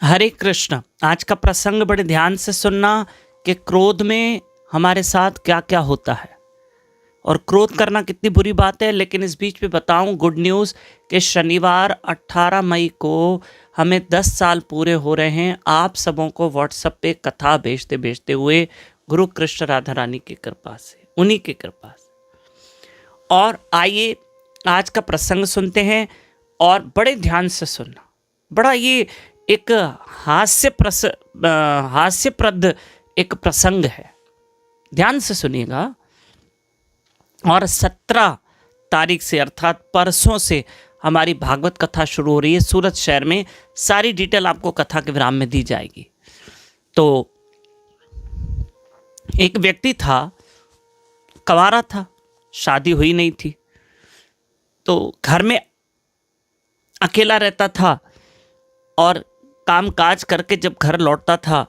हरे कृष्ण। आज का प्रसंग बड़े ध्यान से सुनना कि क्रोध में हमारे साथ क्या क्या होता है और क्रोध करना कितनी बुरी बात है। लेकिन इस बीच में बताऊं गुड न्यूज़ कि शनिवार 18 मई को हमें 10 साल पूरे हो रहे हैं आप सबों को व्हाट्सएप पे कथा भेजते भेजते हुए, गुरु कृष्ण राधा रानी की कृपा से, उन्हीं की कृपा से। और आइए आज का प्रसंग सुनते हैं और बड़े ध्यान से सुनना। बड़ा ये एक हास्यप्रद एक प्रसंग है, ध्यान से सुनिएगा। और 17 तारीख से अर्थात परसों से हमारी भागवत कथा शुरू हो रही है सूरत शहर में। सारी डिटेल आपको कथा के विराम में दी जाएगी। तो एक व्यक्ति था, कंवारा था, शादी हुई नहीं थी, तो घर में अकेला रहता था और काम काज करके जब घर लौटता था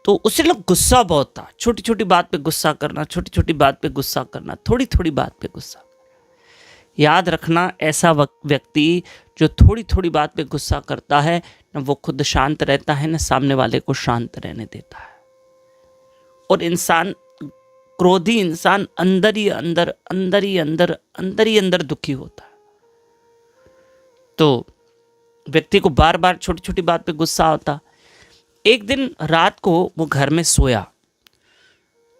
तो उसे लोग गुस्सा बहुत था। छोटी छोटी बात पे गुस्सा करना, छोटी छोटी बात पे गुस्सा करना, थोड़ी थोड़ी बात पे गुस्सा। याद रखना, ऐसा व्यक्ति जो थोड़ी थोड़ी बात पे गुस्सा करता है, न वो खुद शांत रहता है न सामने वाले को शांत रहने देता है। और इंसान, क्रोधी इंसान अंदर ही अंदर दुखी होता है। तो व्यक्ति को बार बार छोटी छोटी बात पे गुस्सा आता। एक दिन रात को वो घर में सोया,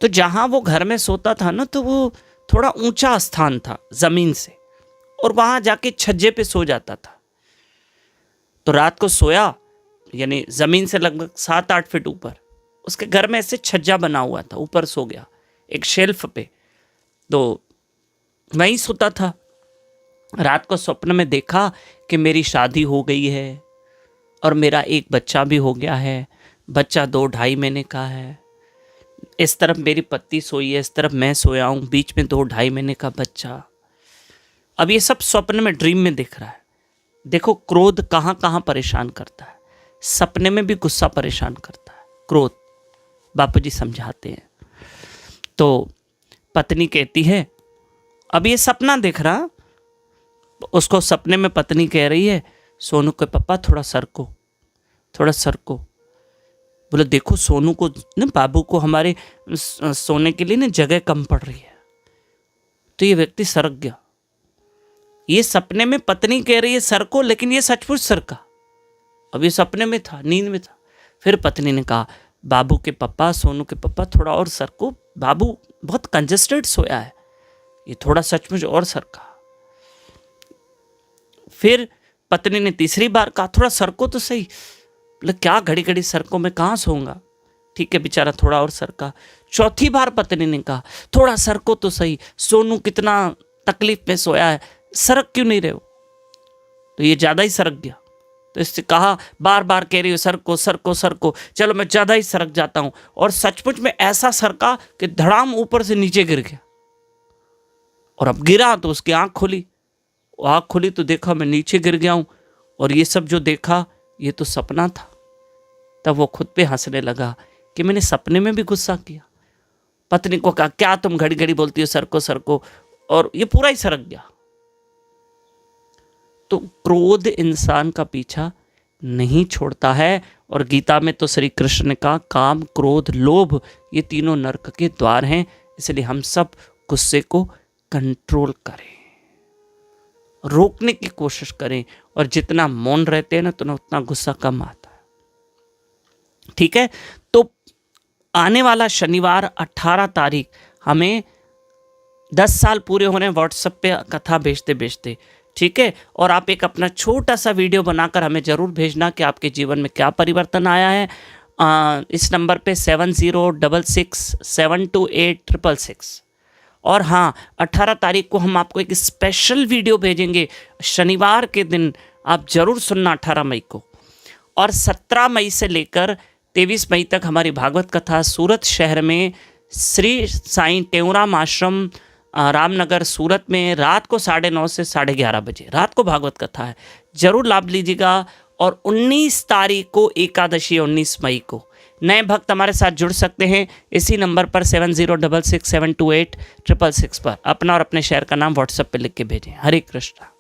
तो जहां वो घर में सोता था ना, तो वो थोड़ा ऊंचा स्थान था जमीन से, और वहां जाके छज्जे पे सो जाता था। तो रात को सोया, यानी जमीन से लगभग 7-8 फीट ऊपर उसके घर में ऐसे छज्जा बना हुआ था, ऊपर सो गया एक शेल्फ पे, तो वहीं सोता था। रात को स्वप्न में देखा कि मेरी शादी हो गई है और मेरा एक बच्चा भी हो गया है। बच्चा 2-2.5 महीने का है। इस तरफ मेरी पत्नी सोई है, इस तरफ मैं सोया हूँ, बीच में 2-2.5 महीने का बच्चा। अब ये सब स्वप्न में, ड्रीम में दिख रहा है। देखो क्रोध कहाँ कहाँ परेशान करता है। सपने में भी गुस्सा परेशान करता है, क्रोध। बापू जी समझाते हैं। तो पत्नी कहती है, अब ये सपना दिख रहा, उसको सपने में पत्नी कह रही है, सोनू के पापा थोड़ा सरको। बोले देखो सोनू को ना, बाबू को हमारे सोने के लिए ना जगह कम पड़ रही है। तो ये व्यक्ति सरक गया। ये सपने में पत्नी कह रही है सरको, लेकिन ये सचमुच सरका। अब ये सपने में था, नींद में था। फिर पत्नी ने कहा, बाबू के पापा, सोनू के पापा थोड़ा और सरको, बाबू बहुत कंजेस्टेड सोया है, ये थोड़ा सचमुच और सरका। फिर पत्नी ने तीसरी बार कहा, थोड़ा सरको तो सही। बोले क्या घड़ी घड़ी सरको, मैं कहाँ सोऊंगा। ठीक है, बेचारा थोड़ा और सरका। चौथी बार पत्नी ने कहा, थोड़ा सरको तो सही, सोनू कितना तकलीफ में सोया है, सरक क्यों नहीं रहे हो। तो ये ज्यादा ही सरक गया। तो इससे कहा, बार बार कह रही हो सरको, चलो मैं ज्यादा ही सरक जाता हूं। और सचमुच में ऐसा सरका कि धड़ाम ऊपर से नीचे गिर गया। और अब गिरा तो उसकी आंख खुली तो देखा मैं नीचे गिर गया हूं, और ये सब जो देखा ये तो सपना था। तब वो खुद पे हंसने लगा कि मैंने सपने में भी गुस्सा किया। पत्नी को कहा, क्या तुम घड़ी घड़ी बोलती हो सरको, और ये पूरा ही सरक गया। तो क्रोध इंसान का पीछा नहीं छोड़ता है। और गीता में तो श्री कृष्ण ने कहा, काम, क्रोध, लोभ ये तीनों नरक के द्वार हैं। इसलिए हम सब गुस्से को कंट्रोल करें, रोकने की कोशिश करें, और जितना मौन रहते हैं ना, तो उतना गुस्सा कम आता है। ठीक है, तो आने वाला शनिवार 18 तारीख हमें 10 साल पूरे होने व्हाट्सएप पे कथा भेजते। ठीक है, और आप एक अपना छोटा सा वीडियो बनाकर हमें ज़रूर भेजना कि आपके जीवन में क्या परिवर्तन आया है। इस नंबर पे 7066728666। और हाँ, 18 तारीख को हम आपको एक स्पेशल वीडियो भेजेंगे शनिवार के दिन, आप जरूर सुनना 18 मई को। और 17 मई से लेकर 23 मई तक हमारी भागवत कथा सूरत शहर में श्री साईं टेऊराम आश्रम, रामनगर, सूरत में रात को 9:30 से 11:30 बजे रात को भागवत कथा है। जरूर लाभ लीजिएगा। और 19 तारीख को एकादशी, 19 मई को नए भक्त हमारे साथ जुड़ सकते हैं इसी नंबर पर 7066728666 पर। अपना और अपने शहर का नाम व्हाट्सएप पे लिख के भेजें। हरे कृष्णा।